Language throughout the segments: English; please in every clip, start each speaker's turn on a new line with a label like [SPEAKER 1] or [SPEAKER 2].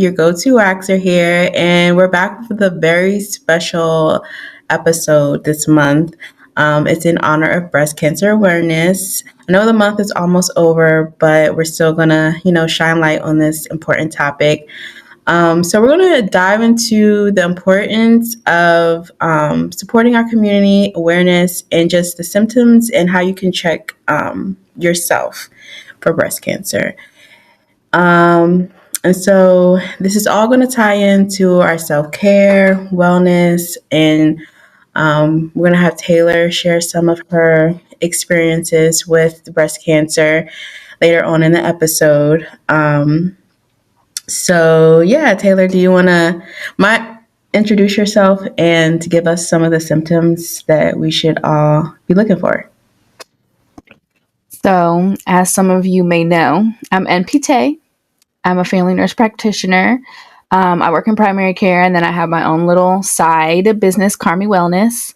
[SPEAKER 1] your go-to waxer here, and we're back with a very special episode this month. It's in honor of Breast Cancer Awareness. I know the month is almost over, but we're still gonna, shine light on this important topic. So we're going to dive into the importance of supporting our community awareness and just the symptoms and how you can check yourself for breast cancer. And so this is all going to tie into our self-care, wellness, and we're going to have Taylor share some of her experiences with breast cancer later on in the episode. So yeah, Taylor, do you want to introduce yourself and give us some of the symptoms that we should all be looking for?
[SPEAKER 2] So, as some of you may know, I'm NPT. I'm a family nurse practitioner. I work in primary care, and then I have my own little side business, Carmi Wellness.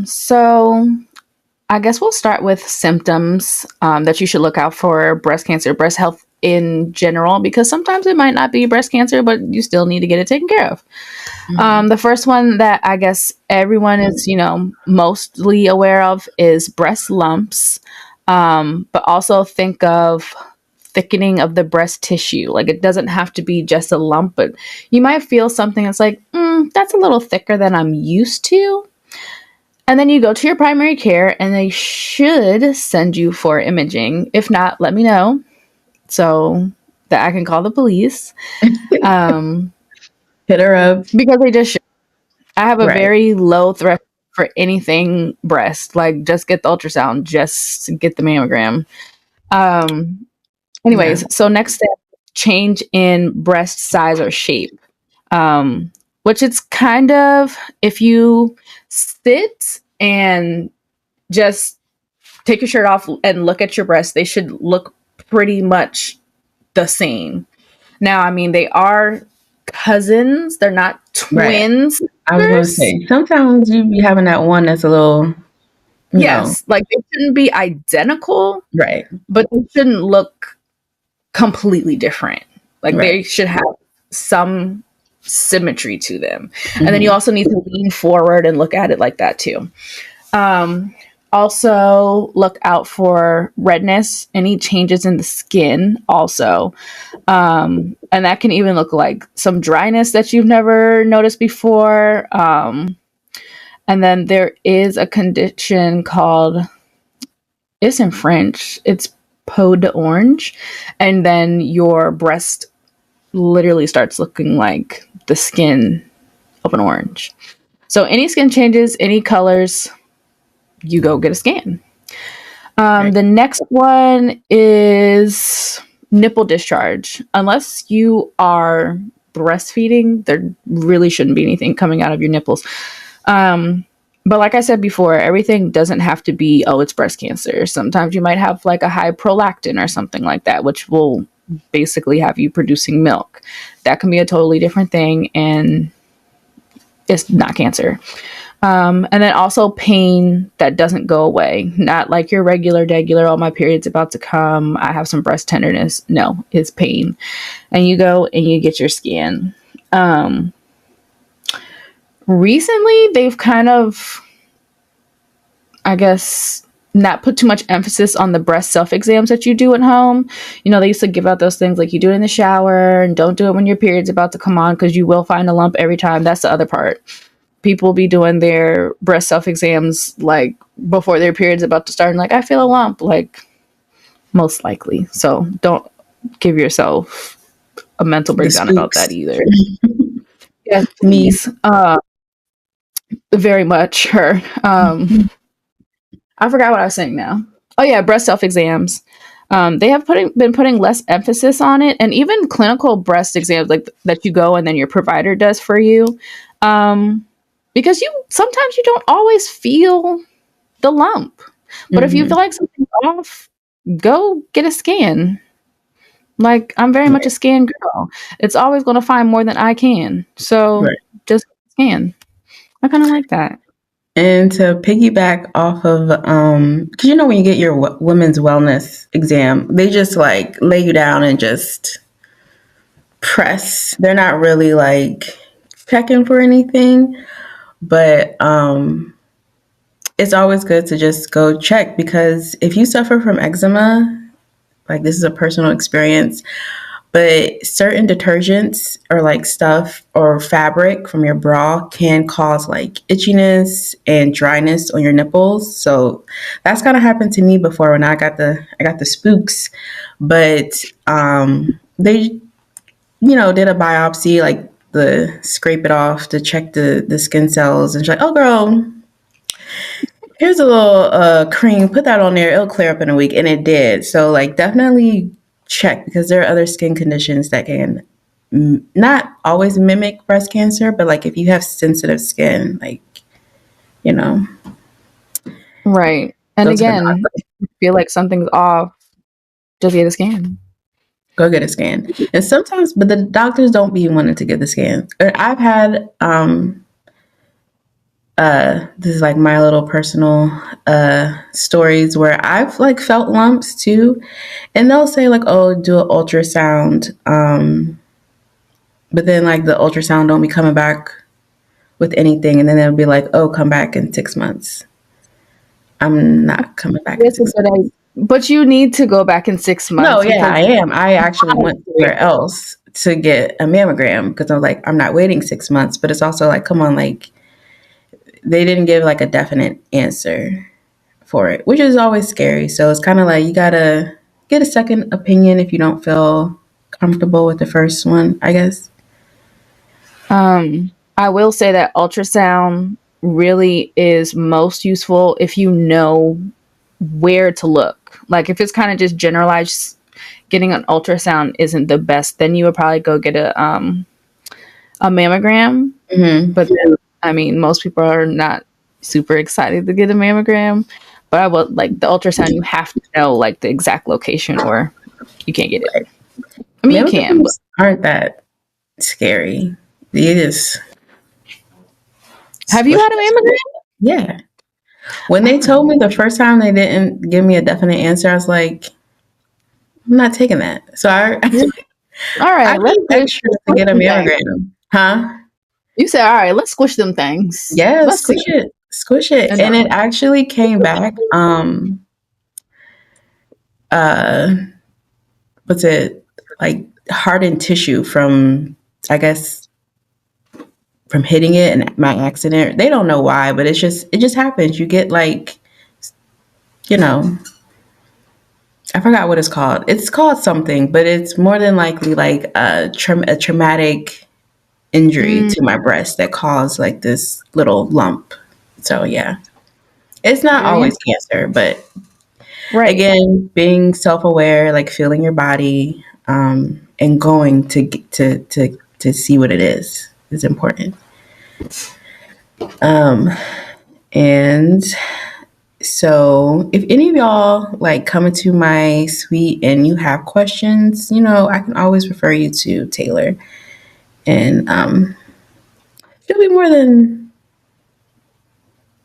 [SPEAKER 2] So I guess we'll start with symptoms that you should look out for breast cancer, breast health in general, because sometimes it might not be breast cancer, but you still need to get it taken care of. Mm-hmm. The first one that I guess everyone is, mostly aware of is breast lumps. But also think of thickening of the breast tissue. Like, it doesn't have to be just a lump, but you might feel something that's like, that's a little thicker than I'm used to. And then you go to your primary care and they should send you for imaging. If not, let me know so that I can call the police.
[SPEAKER 1] Hit her up.
[SPEAKER 2] Because they just should. I have a very low threshold for anything breast. Like, just get the ultrasound, just get the mammogram. So next step, change in breast size or shape. Which it's kind of, if you sit and just take your shirt off and look at your breasts, they should look pretty much the same. Now, I mean, they are cousins. They're not twins.
[SPEAKER 1] Right. I was going to say, sometimes you be having that one that's a little,
[SPEAKER 2] like they shouldn't be identical.
[SPEAKER 1] Right.
[SPEAKER 2] But they shouldn't look completely different. Like they should have some symmetry to them. Mm-hmm. And then you also need to lean forward and look at it like that too. Also look out for redness, any changes in the skin also. And that can even look like some dryness that you've never noticed before. And then there is a condition called, it's in French, it's peau d'orange. And then your breast literally starts looking like the skin of an orange. So any skin changes, any colors, you go get a scan. The next one is nipple discharge. Unless you are breastfeeding, there really shouldn't be anything coming out of your nipples. But like I said before, everything doesn't have to be, it's breast cancer. Sometimes you might have like a high prolactin or something like that, which will basically have you producing milk. That can be a totally different thing, and it's not cancer. And then also pain that doesn't go away. Not like your regular, my period's about to come, I have some breast tenderness. No, it's pain. And you go and you get your scan. Recently, they've kind of, I guess, not put too much emphasis on the breast self-exams that you do at home. They used to give out those things like you do it in the shower and don't do it when your period's about to come on because you will find a lump every time. That's the other part. People be doing their breast self-exams like before their period's about to start and like, I feel a lump, like most likely. So don't give yourself a mental breakdown about that either. Yes, please. Very much her. I forgot what I was saying now. Oh yeah, breast self-exams. They have been putting less emphasis on it, and even clinical breast exams like that you go and then your provider does for you. Because sometimes you don't always feel the lump. But if you feel like something's off, go get a scan. Like, I'm very much a scan girl. It's always going to find more than I can. So just scan. I kind of like that.
[SPEAKER 1] And to piggyback off of, because when you get your women's wellness exam, they just like lay you down and just press. They're not really like checking for anything, but it's always good to just go check because if you suffer from eczema, like this is a personal experience, but certain detergents or like stuff or fabric from your bra can cause like itchiness and dryness on your nipples. So that's kind of happened to me before when I got the spooks, but they did a biopsy, like the scrape it off to check the skin cells, and she's like, "Oh, girl, here's a little cream. Put that on there. It'll clear up in a week," and it did. So, like, definitely check because there are other skin conditions that can not always mimic breast cancer, but like if you have sensitive skin, like you know,
[SPEAKER 2] Right. And
[SPEAKER 1] go to the
[SPEAKER 2] again,
[SPEAKER 1] doctor.
[SPEAKER 2] if you feel like something's off, just get a scan.
[SPEAKER 1] Go get a scan. And sometimes, but the doctors don't be wanting to get the scan. I've had this is like my little personal stories where I've like felt lumps too, and they'll say like, "Oh, do an ultrasound," but then like the ultrasound don't be coming back with anything, and then they'll be like, "Oh, come back in 6 months." I'm not coming back in
[SPEAKER 2] It's a
[SPEAKER 1] six
[SPEAKER 2] good
[SPEAKER 1] months.
[SPEAKER 2] idea. But you need to go back in six
[SPEAKER 1] No,
[SPEAKER 2] months
[SPEAKER 1] yeah,
[SPEAKER 2] because
[SPEAKER 1] I am. I actually went somewhere else to get a mammogram because I was like, I'm not waiting 6 months, but it's also like, come on, like they didn't give like a definite answer for it, which is always scary. So it's kind of like you gotta get a second opinion if you don't feel comfortable with the first one, I guess.
[SPEAKER 2] I will say that ultrasound really is most useful if you know where to look. Like if it's kind of just generalized, getting an ultrasound isn't the best. Then you would probably go get a mammogram.
[SPEAKER 1] Hmm.
[SPEAKER 2] But then, I mean, most people are not super excited to get a mammogram. But I will like the ultrasound. You have to know like the exact location, or you can't get it.
[SPEAKER 1] Right.
[SPEAKER 2] I mean, you can, but
[SPEAKER 1] Mammograms aren't that scary. You just
[SPEAKER 2] have you
[SPEAKER 1] squish
[SPEAKER 2] had a
[SPEAKER 1] it.
[SPEAKER 2] mammogram?
[SPEAKER 1] Yeah. When they
[SPEAKER 2] Oh,
[SPEAKER 1] told me the first time they didn't give me a definite answer, I was like, I'm not taking that. So I
[SPEAKER 2] all
[SPEAKER 1] I
[SPEAKER 2] right. Let's
[SPEAKER 1] paid extra to
[SPEAKER 2] squish
[SPEAKER 1] get a
[SPEAKER 2] them things.
[SPEAKER 1] mammogram. Huh?
[SPEAKER 2] You said, all right. Let's squish them things.
[SPEAKER 1] Yeah,
[SPEAKER 2] Let's see.
[SPEAKER 1] squish it. Squish it.
[SPEAKER 2] And
[SPEAKER 1] And it actually came back uh what's it like hardened tissue from I guess from hitting it and my accident. They don't know why, but it just happens. You get like, you know, I forgot what it's called. It's called something, but it's more than likely like a traumatic injury
[SPEAKER 2] mm,
[SPEAKER 1] to my breast that caused like this little lump. So yeah, it's not
[SPEAKER 2] very
[SPEAKER 1] always cancer, but
[SPEAKER 2] right.
[SPEAKER 1] again, being self-aware, like feeling your body, and going to see what it is important. Um, and so, if any of y'all like come into my suite and you have questions, I can always refer you to Taylor, and she'll be more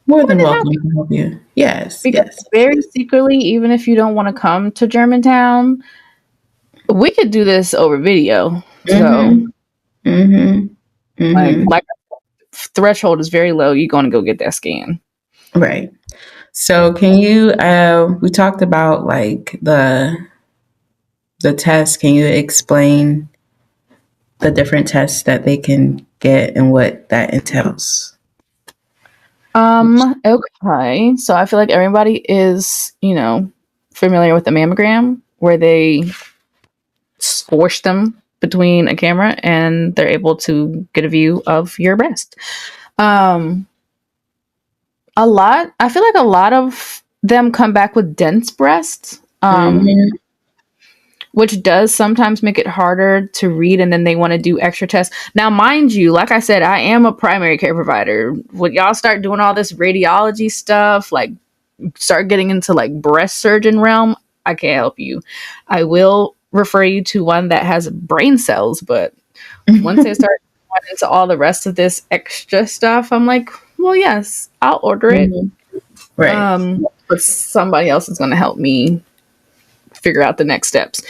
[SPEAKER 2] More
[SPEAKER 1] than
[SPEAKER 2] than
[SPEAKER 1] welcome
[SPEAKER 2] happy
[SPEAKER 1] to help you. Yes,
[SPEAKER 2] because
[SPEAKER 1] yes.
[SPEAKER 2] very secretly, even if you don't want to come to Germantown, we could do this over video. So
[SPEAKER 1] Mhm. Mhm. Mhm.
[SPEAKER 2] like threshold is very low. You're going to go get that scan.
[SPEAKER 1] Right. So, can you? We talked about like the test. Can you explain the different tests that they can get and what that entails?
[SPEAKER 2] Okay. So I feel like everybody is, familiar with the mammogram where they squish them between a camera and they're able to get a view of your breast. Um, I feel like a lot of them come back with dense breasts.
[SPEAKER 1] Mhm.
[SPEAKER 2] Which does sometimes make it harder to read, and then they want to do extra tests. Now, mind you, like I said, I am a primary care provider. When y'all start doing all this radiology stuff, like start getting into like breast surgeon realm, I can't help you. I will refer you to one that has brain cells, but once they start going into all the rest of this extra stuff, I'm like, well, yes, I'll order it.
[SPEAKER 1] Mhm. Right.
[SPEAKER 2] But somebody else is going to help me figure out the next steps.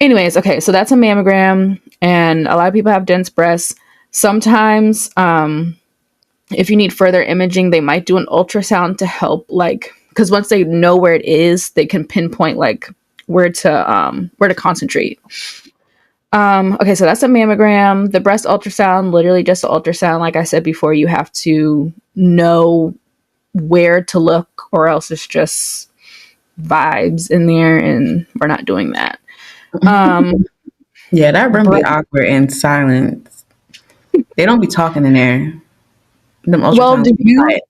[SPEAKER 2] Anyways, okay, so that's a mammogram. And a lot of people have dense breasts. Sometimes, if you need further imaging, they might do an ultrasound to help, like, because once they know where it is, they can pinpoint like where to concentrate. Okay, so that's a mammogram. The breast ultrasound, literally just an ultrasound. Like I said before, you have to know where to look, or else it's just vibes in there, and we're not doing that. Um,
[SPEAKER 1] Yeah, that room be
[SPEAKER 2] bre-
[SPEAKER 1] awkward and silent. They don't be talking in there. Them
[SPEAKER 2] well,
[SPEAKER 1] ultrasounds
[SPEAKER 2] do
[SPEAKER 1] be
[SPEAKER 2] you
[SPEAKER 1] quiet.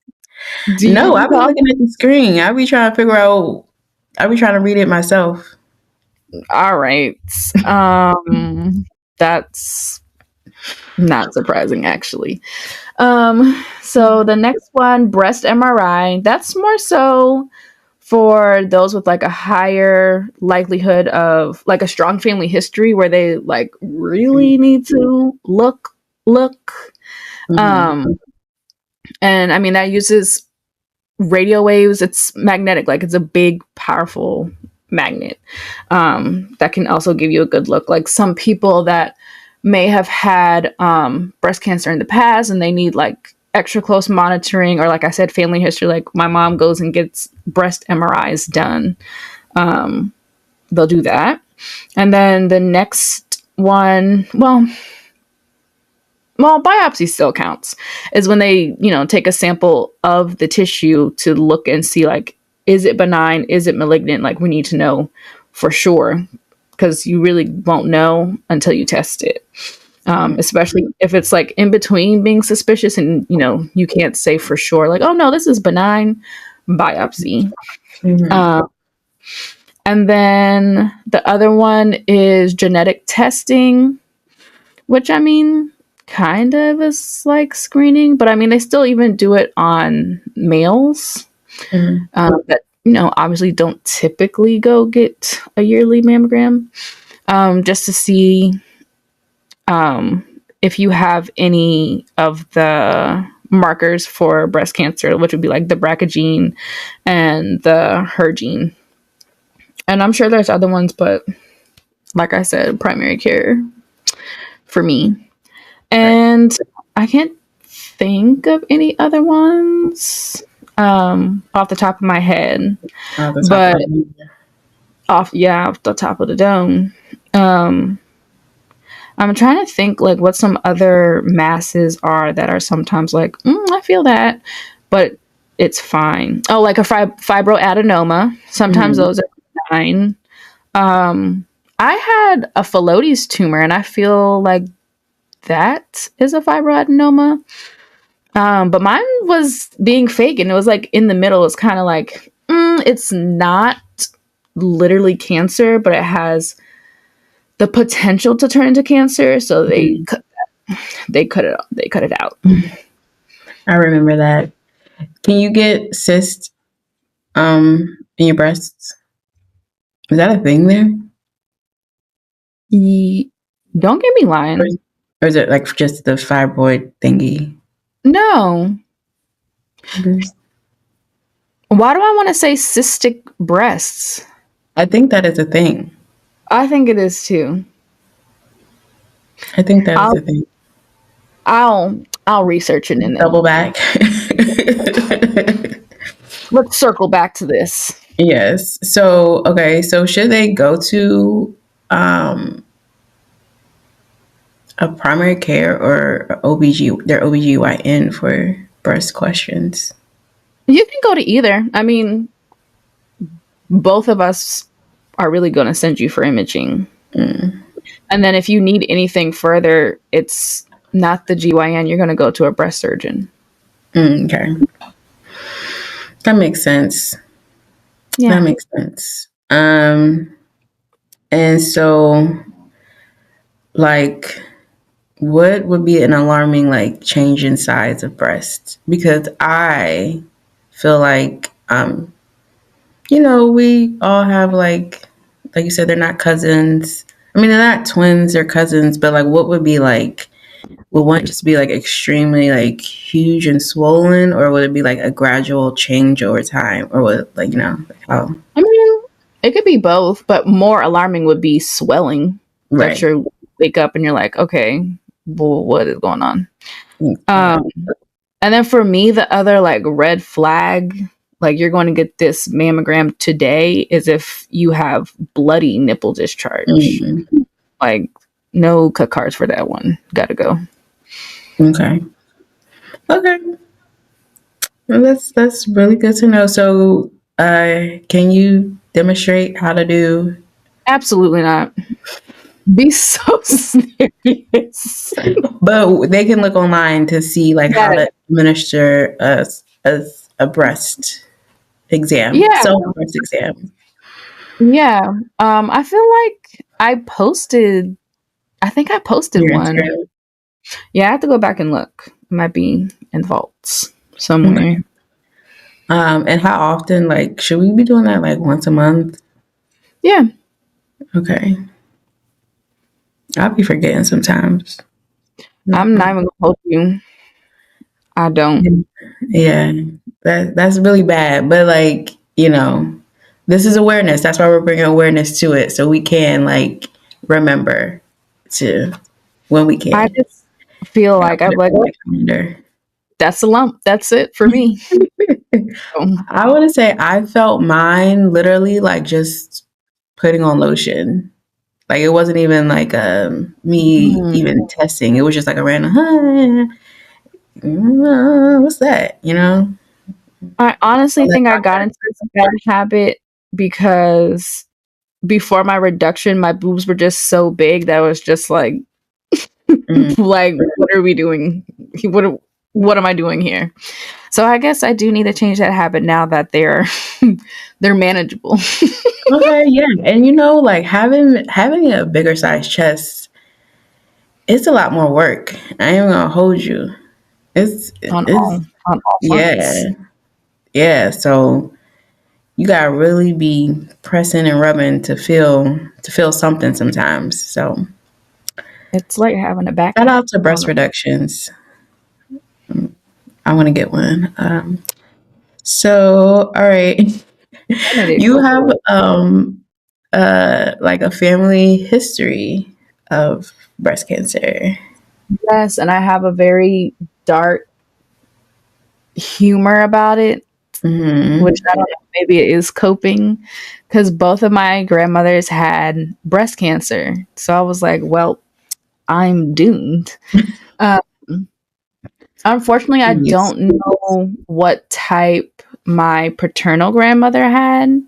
[SPEAKER 2] do
[SPEAKER 1] No,
[SPEAKER 2] you
[SPEAKER 1] I be
[SPEAKER 2] talk?
[SPEAKER 1] looking at the screen. I be trying to figure out. I be trying to read it myself.
[SPEAKER 2] All right. That's not surprising, actually. So the next one, breast MRI. That's more so for those with like a higher likelihood of like a strong family history where they like really need to look.
[SPEAKER 1] Mm-hmm.
[SPEAKER 2] Um, and I mean that uses radio waves. It's magnetic, like it's a big, powerful magnet that can also give you a good look. Like some people that may have had breast cancer in the past and they need like extra close monitoring, or like I said, family history. Like my mom goes and gets breast MRIs done. They'll do that. And then the next one, biopsy still counts, is when they, take a sample of the tissue to look and see, like, is it benign? Is it malignant? Like, we need to know for sure, because you really won't know until you test it. Especially if it's like in between being suspicious and, you can't say for sure, like, oh no, this is benign, biopsy.
[SPEAKER 1] Mm-hmm.
[SPEAKER 2] Um, and then the other one is genetic testing, which I mean, kind of is like screening, but I mean, they still even do it on males
[SPEAKER 1] Mm-hmm.
[SPEAKER 2] that, obviously don't typically go get a yearly mammogram, just to see if you have any of the markers for breast cancer, which would be like the BRCA gene and the HER gene. And I'm sure there's other ones, but like I said, primary care for me.
[SPEAKER 1] Right.
[SPEAKER 2] And I can't think of any other ones off the top of my head,
[SPEAKER 1] The top of
[SPEAKER 2] but
[SPEAKER 1] the
[SPEAKER 2] off the top of the dome. I'm trying to think like what some other masses are that are sometimes like, I feel that, but it's fine. Oh, like a fibroadenoma. Sometimes
[SPEAKER 1] Mm-hmm.
[SPEAKER 2] those are fine. I had a Phyllodes tumor, and I feel like that is a fibroadenoma. But mine was being fake, and it was like in the middle. It's kind of like, it's not literally cancer, but it has the potential to turn into cancer. So they cut it out.
[SPEAKER 1] I remember that. Can you get cysts in your breasts? Is that a thing there?
[SPEAKER 2] Don't get me
[SPEAKER 1] Or
[SPEAKER 2] lying.
[SPEAKER 1] is, or is it like just the fibroid thingy?
[SPEAKER 2] No. Why do I want to say cystic breasts?
[SPEAKER 1] I think that is a thing.
[SPEAKER 2] I think it is too.
[SPEAKER 1] I think that is
[SPEAKER 2] I'll
[SPEAKER 1] a thing.
[SPEAKER 2] I'll research it and
[SPEAKER 1] Double
[SPEAKER 2] then
[SPEAKER 1] back.
[SPEAKER 2] let's circle back to this.
[SPEAKER 1] Yes. So, okay. So, should they go to um, a primary care or their OBGYN for breast questions?
[SPEAKER 2] You can go to either. I mean, both of us are really going to send you for imaging.
[SPEAKER 1] Mm,
[SPEAKER 2] And then if you need anything further, it's not the GYN. You're going to go to a breast surgeon.
[SPEAKER 1] okay. That makes sense. That
[SPEAKER 2] Yeah.
[SPEAKER 1] makes sense. And so, like, what would be an alarming like change in size of breast? Because I feel like we all have like you said, they're not cousins. I mean, they're not twins, they're cousins, but like what would be like would one just be like extremely like huge and swollen, or would it be like a gradual change over time? Or would like, like how
[SPEAKER 2] I mean, it could be both, but more alarming would be swelling that
[SPEAKER 1] right.
[SPEAKER 2] you're wake up and you're like, okay, well, what is going on?
[SPEAKER 1] Yeah.
[SPEAKER 2] Um, and then for me, the other like red flag, like you're going to get this mammogram today, is if you have bloody nipple discharge.
[SPEAKER 1] Mm,
[SPEAKER 2] Like, no cut cards for that one. Gotta go.
[SPEAKER 1] okay. Okay. Well, that's really good to know. So, can you demonstrate how to do?
[SPEAKER 2] Absolutely not. Be so serious.
[SPEAKER 1] But they can look online to see like how
[SPEAKER 2] Yeah.
[SPEAKER 1] to administer a breast exam,
[SPEAKER 2] Yeah.
[SPEAKER 1] self breast exam.
[SPEAKER 2] Yeah. I feel like I think I posted
[SPEAKER 1] Your
[SPEAKER 2] one.
[SPEAKER 1] Instagram.
[SPEAKER 2] Yeah, I have to go back and look. It might be in vaults
[SPEAKER 1] Okay.
[SPEAKER 2] somewhere.
[SPEAKER 1] And how often? Like, should we be doing that like once a month?
[SPEAKER 2] Yeah.
[SPEAKER 1] Okay. I'll be forgetting sometimes.
[SPEAKER 2] I'm not even gonna hold you. I don't.
[SPEAKER 1] Yeah, that's really bad. But like, this is awareness. That's why we're bringing awareness to it, so we can like remember to when we
[SPEAKER 2] I
[SPEAKER 1] can.
[SPEAKER 2] just feel
[SPEAKER 1] I'll
[SPEAKER 2] like
[SPEAKER 1] put
[SPEAKER 2] I'm
[SPEAKER 1] it
[SPEAKER 2] like,
[SPEAKER 1] on
[SPEAKER 2] oh,
[SPEAKER 1] my calendar.
[SPEAKER 2] that's a lump. That's it for me. So,
[SPEAKER 1] I want to say I felt mine literally like just putting on lotion. Like it wasn't even like me
[SPEAKER 2] mm,
[SPEAKER 1] even testing. It was just like a random, "Huh, what's that?
[SPEAKER 2] I honestly
[SPEAKER 1] All that
[SPEAKER 2] think I got
[SPEAKER 1] doctor.
[SPEAKER 2] into this bad habit because before my reduction, my boobs were just so big that I was just like,
[SPEAKER 1] Mm.
[SPEAKER 2] like, what are we doing? What am I doing here? So I guess I do need to change that habit now that they're manageable.
[SPEAKER 1] Okay, yeah, and like having a bigger size chest, it's a lot more work. I ain't gonna hold you. It's
[SPEAKER 2] on
[SPEAKER 1] it's
[SPEAKER 2] all
[SPEAKER 1] yeah,
[SPEAKER 2] fronts.
[SPEAKER 1] yeah. So you gotta really be pressing and rubbing to feel something sometimes. So
[SPEAKER 2] It's like having a
[SPEAKER 1] shout
[SPEAKER 2] backpack
[SPEAKER 1] out to
[SPEAKER 2] on.
[SPEAKER 1] breast reductions. I want to get one. So all right,
[SPEAKER 2] Candidate,
[SPEAKER 1] you
[SPEAKER 2] go
[SPEAKER 1] have
[SPEAKER 2] for it.
[SPEAKER 1] like a family history of breast cancer.
[SPEAKER 2] Yes, and I have a very dark humor about it, which
[SPEAKER 1] Hmm.
[SPEAKER 2] I don't know, maybe it is coping because both of my grandmothers had breast cancer. So I was like, well, I'm doomed. Um, Unfortunately, I
[SPEAKER 1] Yes.
[SPEAKER 2] don't know what type my paternal grandmother had,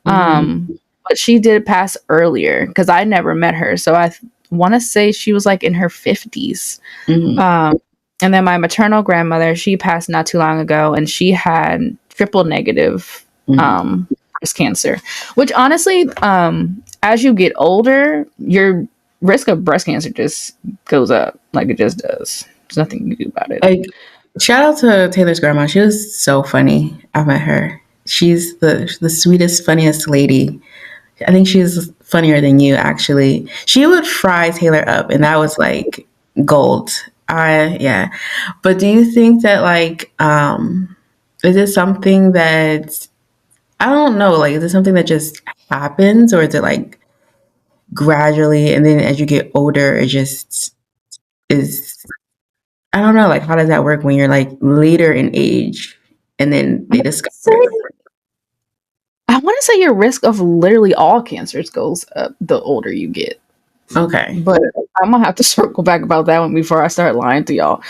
[SPEAKER 1] Hmm.
[SPEAKER 2] but she did pass earlier because I never met her. So I want to say she was like in her 50s.
[SPEAKER 1] Hmm.
[SPEAKER 2] Um, and then my maternal grandmother, she passed not too long ago, and she had triple negative
[SPEAKER 1] Hmm.
[SPEAKER 2] breast cancer. Which honestly, as you get older, your risk of breast cancer just goes up, like it just does. There's nothing you can do about it.
[SPEAKER 1] Like, shout out to Taylor's grandma. She was so funny. I met her. She's the sweetest, funniest lady. I think she's funnier than you, actually. She would fry Taylor up, and that was like gold. I yeah. But do you think that like is it something that I don't know, like is it something that just happens, or is it like gradually and then as you get older it just is I don't know, like how does that work when you're like later in age and then
[SPEAKER 2] I
[SPEAKER 1] they
[SPEAKER 2] want to
[SPEAKER 1] discover
[SPEAKER 2] say,
[SPEAKER 1] it?
[SPEAKER 2] your risk of literally all cancers goes up the older you get.
[SPEAKER 1] Okay.
[SPEAKER 2] But I'm gonna have to circle back about that one before I start lying to y'all.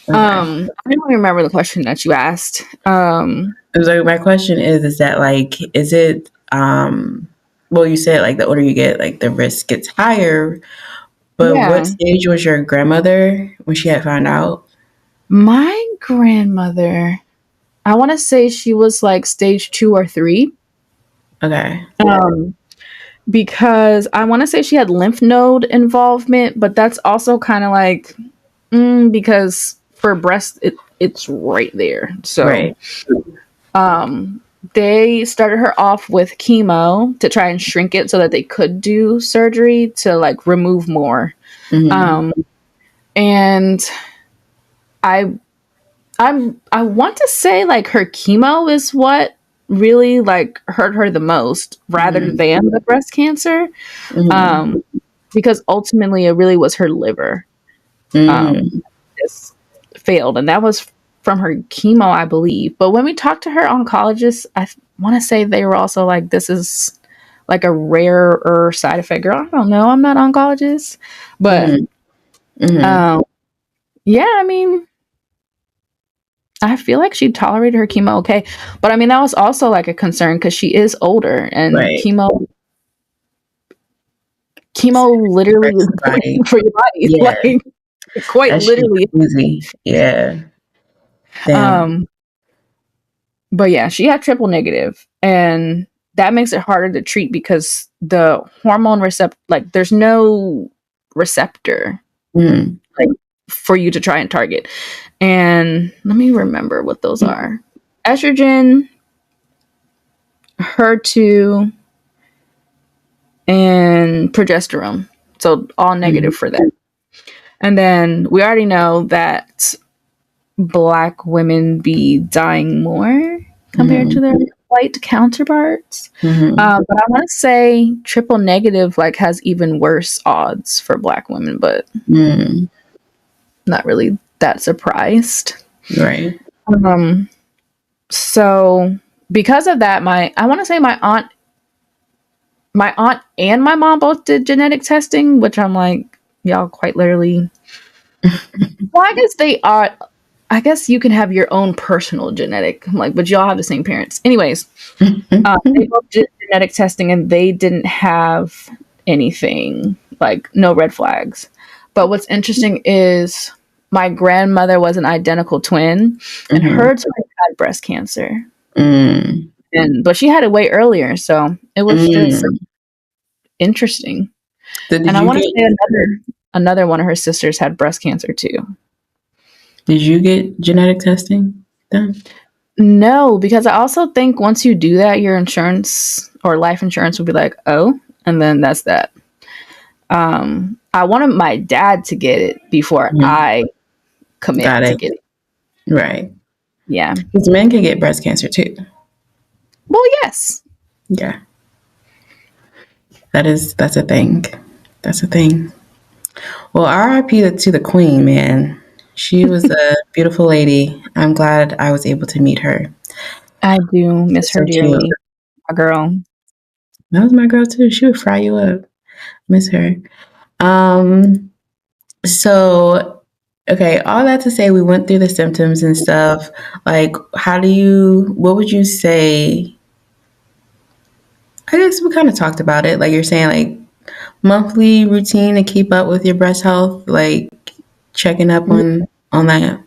[SPEAKER 1] Okay.
[SPEAKER 2] I don't remember the question that you asked.
[SPEAKER 1] It was like my question is that like is it well you said like the older you get like the risk gets higher, but what
[SPEAKER 2] Yeah,
[SPEAKER 1] stage was your grandmother when she had found out?
[SPEAKER 2] my grandmother. I want to say she was like stage 2 or 3.
[SPEAKER 1] Okay.
[SPEAKER 2] Um, because I want to say she had lymph node involvement, but that's also kind of like because for breast it's right there. So
[SPEAKER 1] Right.
[SPEAKER 2] um, they started her off with chemo to try and shrink it so that they could do surgery to like remove more.
[SPEAKER 1] Mm-hmm.
[SPEAKER 2] Um, and I I want to say like her chemo is what really like hurt her the most rather
[SPEAKER 1] Mm-hmm.
[SPEAKER 2] than the breast cancer.
[SPEAKER 1] Mm-hmm.
[SPEAKER 2] Um, because ultimately it really was her liver
[SPEAKER 1] Mm,
[SPEAKER 2] just failed, and that was from her chemo, I believe. But when we talked to her oncologists, I want to say they were also like, "This is like a rarer side effect." Girl, I don't know. I'm not an oncologist, but
[SPEAKER 1] mm, mm,
[SPEAKER 2] um, yeah, I mean, I feel like she tolerated her chemo okay. But I mean, that was also like a concern because she is older, and
[SPEAKER 1] right.
[SPEAKER 2] chemo literally is
[SPEAKER 1] Affects the body.
[SPEAKER 2] poison for your body,
[SPEAKER 1] Yeah,
[SPEAKER 2] like quite
[SPEAKER 1] that shit
[SPEAKER 2] literally.
[SPEAKER 1] crazy. Yeah, damn.
[SPEAKER 2] Um, but yeah, she had triple negative, and that makes it harder to treat because the hormone receptor, like, there's no receptor
[SPEAKER 1] Mm,
[SPEAKER 2] like for you to try and target. And let me remember what those are: estrogen, HER2, and progesterone. So all
[SPEAKER 1] mm,
[SPEAKER 2] negative for that. And then we already know that Black women be dying more compared to
[SPEAKER 1] mm,
[SPEAKER 2] their white counterparts.
[SPEAKER 1] mm,
[SPEAKER 2] But I want to say triple negative like has even worse odds for Black women, but
[SPEAKER 1] mm.
[SPEAKER 2] not really that surprised.
[SPEAKER 1] Right.
[SPEAKER 2] Um, so because of that, I want to say my aunt and my mom both did genetic testing, which I'm like, y'all quite literally. Well, I guess they are. I guess you can have your own personal genetic, like, but y'all have the same parents. Anyways, they both did genetic testing and they didn't have anything, like no red flags. But what's interesting is my grandmother was an identical twin, and
[SPEAKER 1] Mhm.
[SPEAKER 2] her twin had breast cancer,
[SPEAKER 1] Mm,
[SPEAKER 2] and but she had it way earlier, so it was just
[SPEAKER 1] mm.
[SPEAKER 2] interesting.
[SPEAKER 1] So
[SPEAKER 2] And I want to say another one of her sisters had breast cancer too.
[SPEAKER 1] did you get genetic testing done?
[SPEAKER 2] No, because I also think once you do that, your insurance or life insurance will be like, oh, and then that's that. I wanted my dad to get it before
[SPEAKER 1] Mhm.
[SPEAKER 2] I commit
[SPEAKER 1] Got
[SPEAKER 2] to
[SPEAKER 1] it.
[SPEAKER 2] get it.
[SPEAKER 1] Right.
[SPEAKER 2] Yeah.
[SPEAKER 1] Because men can get breast cancer too.
[SPEAKER 2] Well, yes.
[SPEAKER 1] Yeah. That's a thing. That's a thing. Well, RIP to the queen, man. She was a beautiful lady. I'm glad I was able to meet her.
[SPEAKER 2] I do miss
[SPEAKER 1] She's
[SPEAKER 2] her
[SPEAKER 1] so cute.
[SPEAKER 2] dearly, my girl.
[SPEAKER 1] That was my girl too. She would fry you up. Miss her. Um, so okay, all that to say we went through the symptoms and stuff. Like, what would you say? I guess we kind of talked about it. Like you're saying, like monthly routine to keep up with your breast health, like checking up on that.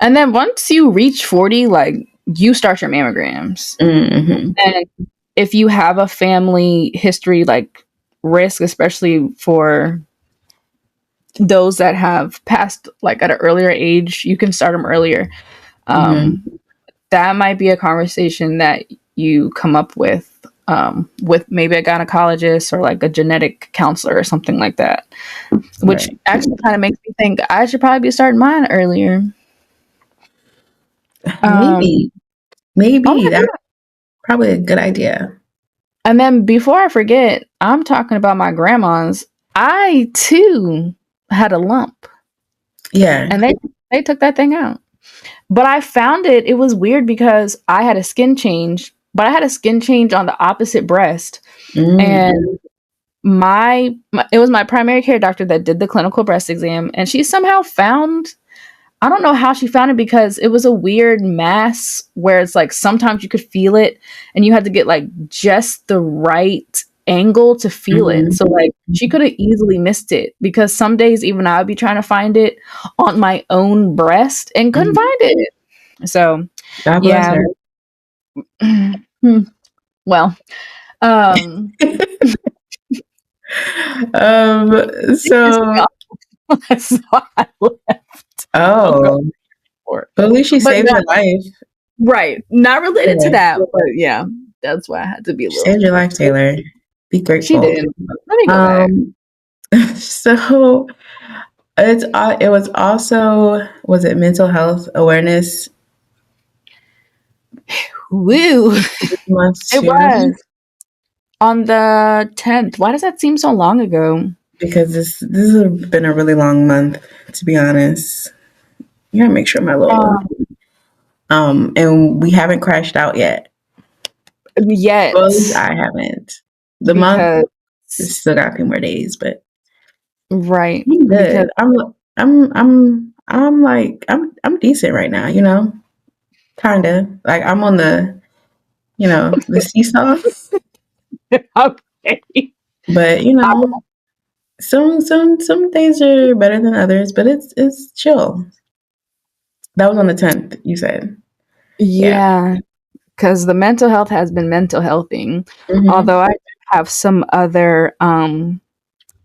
[SPEAKER 2] And then once you reach 40, like, you start your mammograms.
[SPEAKER 1] Mm-hmm.
[SPEAKER 2] And if you have a family history, like risk, especially for those that have passed like at an earlier age, you can start them earlier. Um,
[SPEAKER 1] Mm-hmm.
[SPEAKER 2] that might be a conversation that you come up with maybe a gynecologist or like a genetic counselor or something like that, which
[SPEAKER 1] Right.
[SPEAKER 2] actually kind of makes me think I should probably be starting mine earlier. Um,
[SPEAKER 1] Maybe.
[SPEAKER 2] oh
[SPEAKER 1] Maybe
[SPEAKER 2] my
[SPEAKER 1] that's
[SPEAKER 2] god!
[SPEAKER 1] probably a good idea.
[SPEAKER 2] And then before I forget, I'm talking about my grandma's. I too had a lump,
[SPEAKER 1] Yeah.
[SPEAKER 2] and they took that thing out. But I found it was weird because I had a skin change, but I had a skin change on the opposite breast.
[SPEAKER 1] Mm.
[SPEAKER 2] And it was my primary care doctor that did the clinical breast exam, and she somehow found, I don't know how she found it, because it was a weird mass where it's like sometimes you could feel it and you had to get like just the right angle to feel it.
[SPEAKER 1] Mm-hmm.
[SPEAKER 2] So like she could have easily missed it, because some days even I would be trying to find it on my own breast and couldn't
[SPEAKER 1] Mm-hmm.
[SPEAKER 2] find it. So
[SPEAKER 1] God bless
[SPEAKER 2] yeah.
[SPEAKER 1] her.
[SPEAKER 2] Well, um it pissed me
[SPEAKER 1] So
[SPEAKER 2] off. So I left. Don't go
[SPEAKER 1] oh,
[SPEAKER 2] for it.
[SPEAKER 1] but at least she
[SPEAKER 2] But
[SPEAKER 1] saved
[SPEAKER 2] no,
[SPEAKER 1] your life.
[SPEAKER 2] right. Not related to
[SPEAKER 1] Yeah.
[SPEAKER 2] that, but yeah, that's why I had to be a
[SPEAKER 1] She
[SPEAKER 2] little.
[SPEAKER 1] saved your life, Taylor. Be
[SPEAKER 2] She
[SPEAKER 1] grateful.
[SPEAKER 2] did. Let me go back.
[SPEAKER 1] Um, so it was also, was it mental health awareness
[SPEAKER 2] Woo!
[SPEAKER 1] month
[SPEAKER 2] It
[SPEAKER 1] too?
[SPEAKER 2] was. On the 10th. Why does that seem so long ago?
[SPEAKER 1] because this has been a really long month, to be honest. You gotta make sure my little
[SPEAKER 2] Um,
[SPEAKER 1] and we haven't crashed out yet. Well, at least
[SPEAKER 2] yet
[SPEAKER 1] I haven't. The month
[SPEAKER 2] because
[SPEAKER 1] has still got a few more days, but
[SPEAKER 2] right
[SPEAKER 1] I'm
[SPEAKER 2] because
[SPEAKER 1] good. I'm decent right now, you know? Kinda. Like I'm on the seesaw.
[SPEAKER 2] okay.
[SPEAKER 1] But some days are better than others, but it's chill. That was on the 10th, you said. Yeah.
[SPEAKER 2] Yeah, because the mental health has been mental healthing.
[SPEAKER 1] Hmm.
[SPEAKER 2] Although I have some other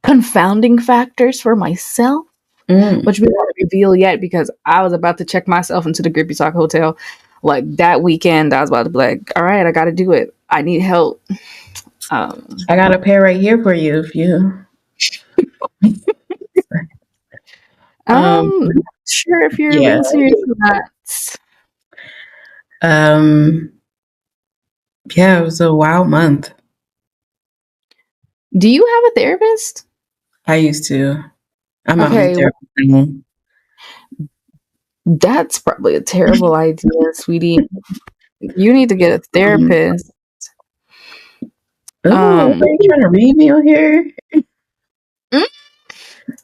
[SPEAKER 2] confounding factors for myself,
[SPEAKER 1] Mm.
[SPEAKER 2] which we won't reveal yet because I was about to check myself into the Grippy Sock Hotel. Like that weekend, I was about to be like, all right, I got to do it. I need help. Um,
[SPEAKER 1] I got a pair right here for you if you
[SPEAKER 2] not sure if you're
[SPEAKER 1] yeah.
[SPEAKER 2] being serious or not.
[SPEAKER 1] Um yeah, it was a wild month.
[SPEAKER 2] Do you have a therapist?
[SPEAKER 1] I used to. I'm my own
[SPEAKER 2] Okay,
[SPEAKER 1] therapist now.
[SPEAKER 2] that's probably a terrible idea, sweetie. You need to get a
[SPEAKER 1] Um,
[SPEAKER 2] therapist.
[SPEAKER 1] oh,
[SPEAKER 2] Um,
[SPEAKER 1] everybody trying to read me on here?
[SPEAKER 2] mm,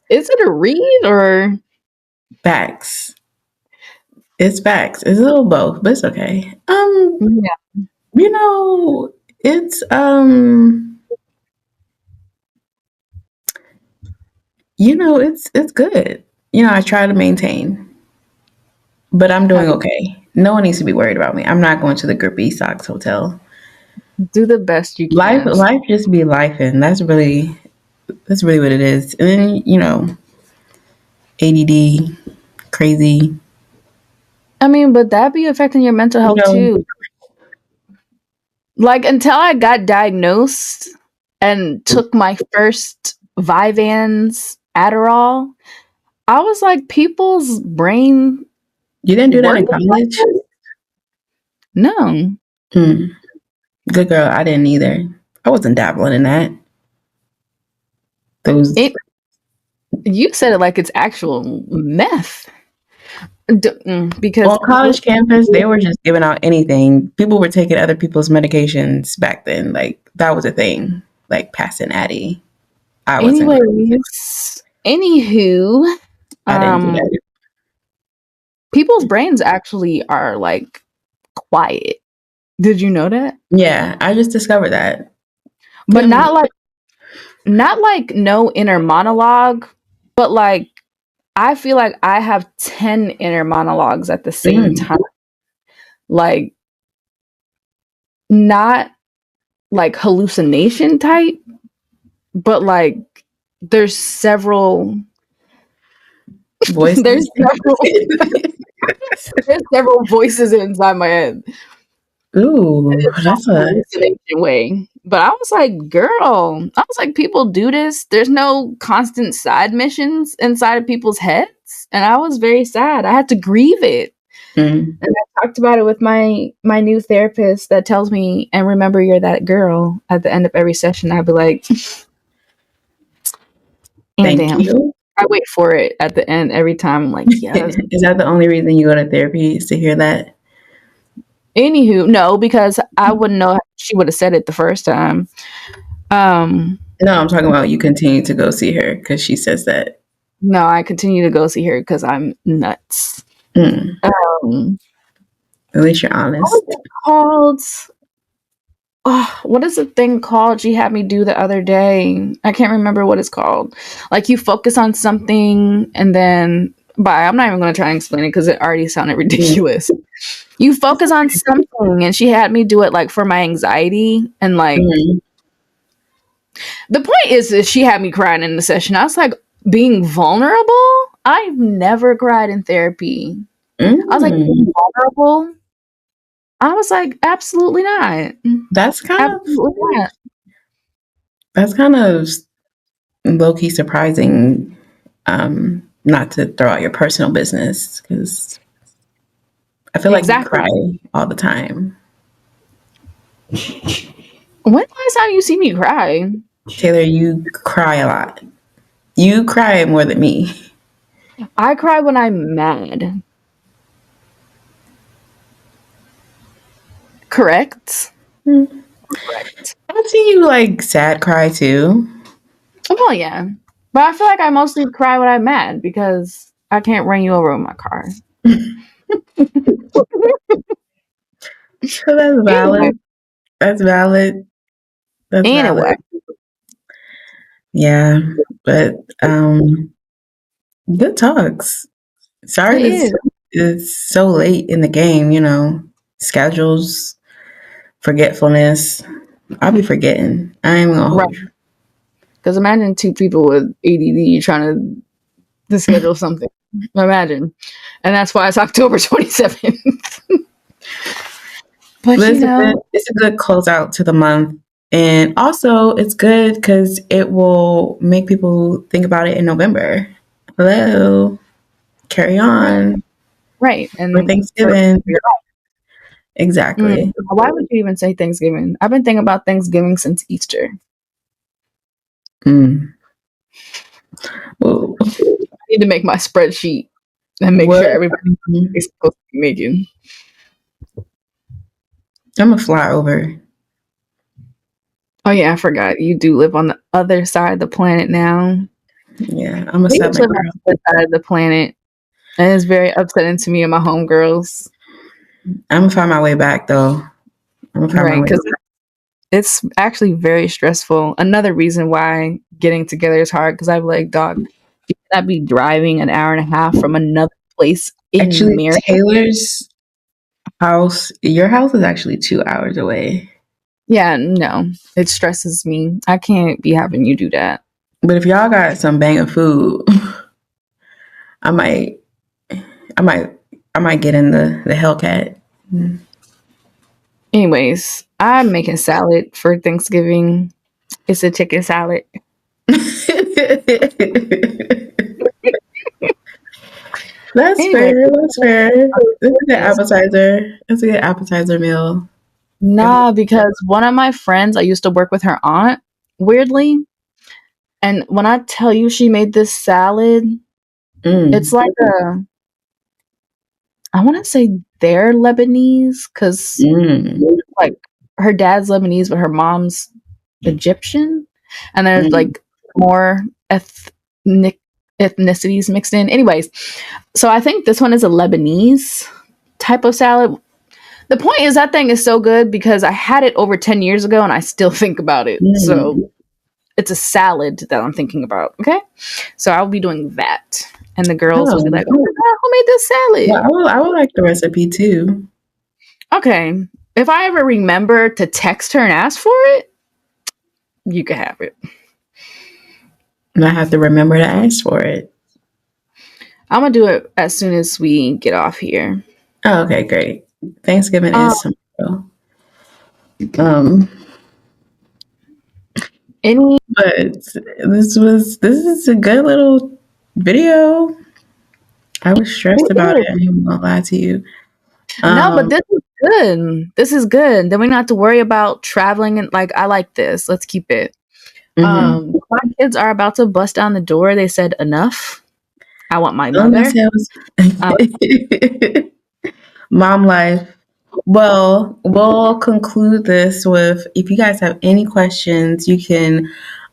[SPEAKER 2] is it a read or
[SPEAKER 1] Facts. It's facts. It's a little both, but it's okay.
[SPEAKER 2] yeah?
[SPEAKER 1] You know, it's it's good. I try to maintain, but I'm doing
[SPEAKER 2] Have
[SPEAKER 1] okay. No one needs to be worried about me. I'm not going to the Grippy Socks Hotel.
[SPEAKER 2] do the best you
[SPEAKER 1] Life
[SPEAKER 2] can.
[SPEAKER 1] life just be life, and that's really what it is. And then, ADD, crazy.
[SPEAKER 2] I mean, but that be affecting your mental
[SPEAKER 1] You
[SPEAKER 2] health
[SPEAKER 1] know,
[SPEAKER 2] too. Like until I got diagnosed and took my first Vyvanse Adderall, I was like, people's brain
[SPEAKER 1] you didn't do that
[SPEAKER 2] works
[SPEAKER 1] in
[SPEAKER 2] like
[SPEAKER 1] college?
[SPEAKER 2] this? No.
[SPEAKER 1] Hmm. Good girl. I didn't either. I wasn't dabbling in that. Those
[SPEAKER 2] It you said it like it's actual meth. Because
[SPEAKER 1] On college campus, they were just giving out anything. People were taking other people's medications back then. Like that was a thing. Like passing Addy. I wasn't going to.
[SPEAKER 2] anyways, anywho,
[SPEAKER 1] I didn't do
[SPEAKER 2] um
[SPEAKER 1] that.
[SPEAKER 2] people's brains actually are like quiet. Did you know that?
[SPEAKER 1] Yeah, I just discovered that.
[SPEAKER 2] But
[SPEAKER 1] Yeah,
[SPEAKER 2] not like no inner monologue, but like I feel like I have 10 inner monologues at the same
[SPEAKER 1] mm,
[SPEAKER 2] time. Like not like hallucination type, but like there's several there's
[SPEAKER 1] voices.
[SPEAKER 2] several there's several voices inside my head.
[SPEAKER 1] Ooh, that's a
[SPEAKER 2] Hallucination way. But I was like, girl, I was like, people do this. There's no constant side missions inside of people's heads. And I was very sad. I had to grieve it.
[SPEAKER 1] mm,
[SPEAKER 2] And I talked about it with my new therapist that tells me, and remember you're that girl at the end of every session. I'd be like, and
[SPEAKER 1] thank
[SPEAKER 2] damn.
[SPEAKER 1] you.
[SPEAKER 2] I wait for it at the end every time. I'm like, yes.
[SPEAKER 1] Is that the only reason you go to therapy is to hear that?
[SPEAKER 2] Anywho, no, because I wouldn't know she would have said it the first time. Um,
[SPEAKER 1] No, I'm talking about you continue to go see her because she says that.
[SPEAKER 2] no, I continue to go see her because I'm nuts.
[SPEAKER 1] Mm,
[SPEAKER 2] Um,
[SPEAKER 1] at least you're
[SPEAKER 2] what was
[SPEAKER 1] honest.
[SPEAKER 2] it called? Oh, what is the thing called she had me do the other day? I can't remember what it's called. Like you focus on something and then but I'm not even going to try and explain it because it already sounded
[SPEAKER 1] Mm,
[SPEAKER 2] ridiculous. You focus on something and she had me do it like for my anxiety and like
[SPEAKER 1] mm,
[SPEAKER 2] the point is that she had me crying in the session. I was like being vulnerable? I've never cried in therapy. I was like
[SPEAKER 1] mm.
[SPEAKER 2] being vulnerable? I was like absolutely not.
[SPEAKER 1] That's kind of
[SPEAKER 2] Absolutely not.
[SPEAKER 1] that's kind of low key surprising. Not to throw out your personal business because I feel like you
[SPEAKER 2] Exactly.
[SPEAKER 1] cry all the time.
[SPEAKER 2] When last time you see me cry?
[SPEAKER 1] Taylor, you cry a lot. You cry more than me.
[SPEAKER 2] I cry when I'm mad. Correct?
[SPEAKER 1] Hmm.
[SPEAKER 2] Correct.
[SPEAKER 1] I see you like sad cry too.
[SPEAKER 2] Well, yeah. But I feel like I mostly cry when I'm mad because I can't run you over with my car.
[SPEAKER 1] So that's
[SPEAKER 2] Anyway,
[SPEAKER 1] valid. That's valid. That's valid.
[SPEAKER 2] anyway,
[SPEAKER 1] Yeah. But good talks. Sorry
[SPEAKER 2] it
[SPEAKER 1] this
[SPEAKER 2] is.
[SPEAKER 1] is so late in the game, schedules, forgetfulness. I'll be forgetting. I ain't gonna
[SPEAKER 2] Right.
[SPEAKER 1] hold you.
[SPEAKER 2] Because imagine two people with ADD trying to schedule something. Imagine. And that's why it's October 27th. But
[SPEAKER 1] But
[SPEAKER 2] you know,
[SPEAKER 1] it's a good closeout to the month. And also it's good because it will make people think about it in November. Hello. Carry
[SPEAKER 2] right.
[SPEAKER 1] on.
[SPEAKER 2] Right.
[SPEAKER 1] For
[SPEAKER 2] And for
[SPEAKER 1] Thanksgiving. Exactly.
[SPEAKER 2] why would you even say Thanksgiving? I've been thinking about Thanksgiving since Easter.
[SPEAKER 1] Mm. Well,
[SPEAKER 2] I need to make my spreadsheet and make
[SPEAKER 1] what
[SPEAKER 2] sure everybody is supposed to be making.
[SPEAKER 1] I'm gonna fly over.
[SPEAKER 2] Oh yeah, I forgot. You do live on the other side of the planet now.
[SPEAKER 1] Yeah, I'm a
[SPEAKER 2] We used to
[SPEAKER 1] Southern
[SPEAKER 2] live on
[SPEAKER 1] girl.
[SPEAKER 2] the other side of the planet, and it's very upsetting to me and my homegirls.
[SPEAKER 1] I'm gonna find my way back though. I'm gonna find my
[SPEAKER 2] Right,
[SPEAKER 1] way
[SPEAKER 2] because it's actually very stressful. Another reason why getting together is hard because I'm like, dog, you cannot be driving an hour and a half from another place in
[SPEAKER 1] Actually,
[SPEAKER 2] Maryland.
[SPEAKER 1] Taylor's house, your house is actually 2 hours away.
[SPEAKER 2] Yeah, no, it stresses me. I can't be having you do that.
[SPEAKER 1] But if y'all got some banging food, I might, I might, I might get in the Hellcat.
[SPEAKER 2] Anyways, I'm making salad for Thanksgiving. It's a chicken salad.
[SPEAKER 1] That's
[SPEAKER 2] Anyway,
[SPEAKER 1] fair. That's fair. That's a good appetizer. That's a good appetizer meal.
[SPEAKER 2] nah, because one of my friends, I used to work with her aunt, weirdly. And when I tell you she made this salad, it's
[SPEAKER 1] Mm,
[SPEAKER 2] like I want to say they're Lebanese because
[SPEAKER 1] mm,
[SPEAKER 2] like her dad's Lebanese, but her mom's Egyptian. And there's
[SPEAKER 1] mm,
[SPEAKER 2] like more ethnic ethnicities mixed in. Anyways, so I think this one is a Lebanese type of salad. The point is that thing is so good because I had it over 10 years ago and I still think about it.
[SPEAKER 1] mm.
[SPEAKER 2] So it's a salad that I'm thinking about. Okay. So I'll be doing that. And the girls will be
[SPEAKER 1] Oh,
[SPEAKER 2] like, oh my God, who made this
[SPEAKER 1] well,
[SPEAKER 2] salad?
[SPEAKER 1] I would like the recipe too.
[SPEAKER 2] Okay. If I ever remember to text her and ask for it, you can have it.
[SPEAKER 1] And I have to remember to ask for it.
[SPEAKER 2] I'm going to do it as soon as we get off here.
[SPEAKER 1] Oh, okay, great. Thanksgiving
[SPEAKER 2] Um,
[SPEAKER 1] is tomorrow. Um,
[SPEAKER 2] any,
[SPEAKER 1] but this is a good little video. I was stressed
[SPEAKER 2] it
[SPEAKER 1] about
[SPEAKER 2] is.
[SPEAKER 1] it. I ain't gonna lie to you.
[SPEAKER 2] No, but
[SPEAKER 1] Um,
[SPEAKER 2] this is good. This is good. Then we don't have to worry about traveling and like I like this. Let's keep it.
[SPEAKER 1] mhm.
[SPEAKER 2] My kids are about to bust down the door. They said enough. I want my
[SPEAKER 1] Let me
[SPEAKER 2] mother.
[SPEAKER 1] say
[SPEAKER 2] Um,
[SPEAKER 1] mom life. Well, we'll conclude this with if you guys have any questions, you can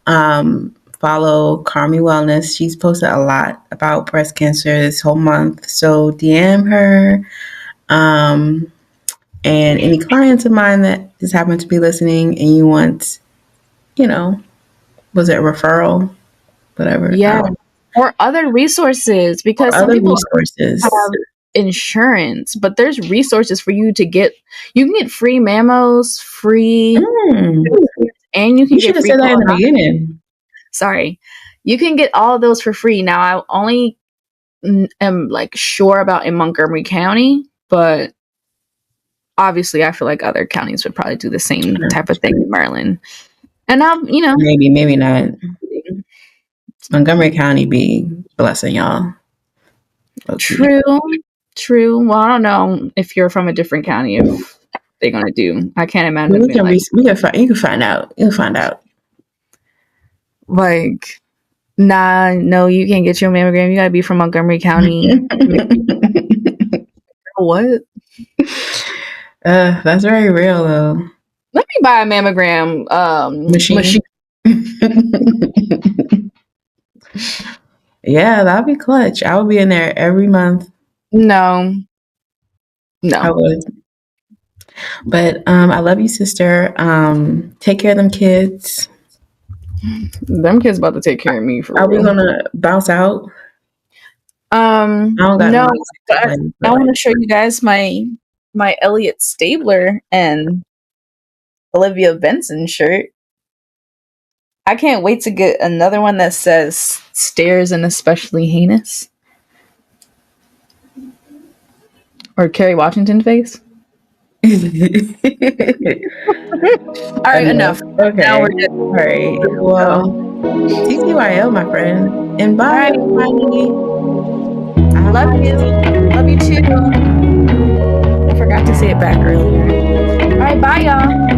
[SPEAKER 1] follow Carmi Wellness. She's posted a lot about breast cancer this whole month. So DM her. And any clients of mine that just happen to be listening and you want, you know, was it a referral? Whatever.
[SPEAKER 2] yeah. Or other resources
[SPEAKER 1] Or
[SPEAKER 2] because some
[SPEAKER 1] other
[SPEAKER 2] people have
[SPEAKER 1] resources.
[SPEAKER 2] insurance, but there's resources for you to get. You can get free mammos, free,
[SPEAKER 1] Mm,
[SPEAKER 2] and you can
[SPEAKER 1] you should
[SPEAKER 2] get
[SPEAKER 1] have
[SPEAKER 2] free
[SPEAKER 1] said that in the
[SPEAKER 2] colonoscopy.
[SPEAKER 1] beginning.
[SPEAKER 2] Sorry, you can get all of those for free. Now I only am like sure about in Montgomery County, but obviously I feel like other counties would probably do the same type of thing in Maryland. And
[SPEAKER 1] Maybe, maybe not. Montgomery County be blessing y'all. Okay.
[SPEAKER 2] true, true. Well, I don't know if you're from a different county. If they're gonna do. I can't imagine
[SPEAKER 1] Well,
[SPEAKER 2] being like,
[SPEAKER 1] we can find. You can find out. You'll find out.
[SPEAKER 2] like, nah, no, you can't get your mammogram. You gotta be from Montgomery County. What?
[SPEAKER 1] That's very real though.
[SPEAKER 2] Let me buy a mammogram
[SPEAKER 1] Machine.
[SPEAKER 2] machine.
[SPEAKER 1] Yeah, that'd be clutch. I would be in there every month.
[SPEAKER 2] No,
[SPEAKER 1] I
[SPEAKER 2] no.
[SPEAKER 1] would. But I love you, sister. Take care of them kids.
[SPEAKER 2] Them kids about to take care of me for
[SPEAKER 1] Are we
[SPEAKER 2] real.
[SPEAKER 1] gonna bounce out? I don't got no
[SPEAKER 2] No,
[SPEAKER 1] music to
[SPEAKER 2] but
[SPEAKER 1] play,
[SPEAKER 2] I
[SPEAKER 1] but
[SPEAKER 2] want
[SPEAKER 1] like
[SPEAKER 2] to show you guys my Elliot Stabler and Olivia Benson shirt. I can't wait to get another one that says "Stairs and especially heinous" or Kerry Washington face. All right, enough. Now
[SPEAKER 1] Okay.
[SPEAKER 2] we're good.
[SPEAKER 1] All right.
[SPEAKER 2] So,
[SPEAKER 1] Well, TTYL, my friend. And
[SPEAKER 2] all
[SPEAKER 1] bye,
[SPEAKER 2] right,
[SPEAKER 1] everybody. I have
[SPEAKER 2] love you, love you too. I forgot to say it back earlier. All right, bye, y'all.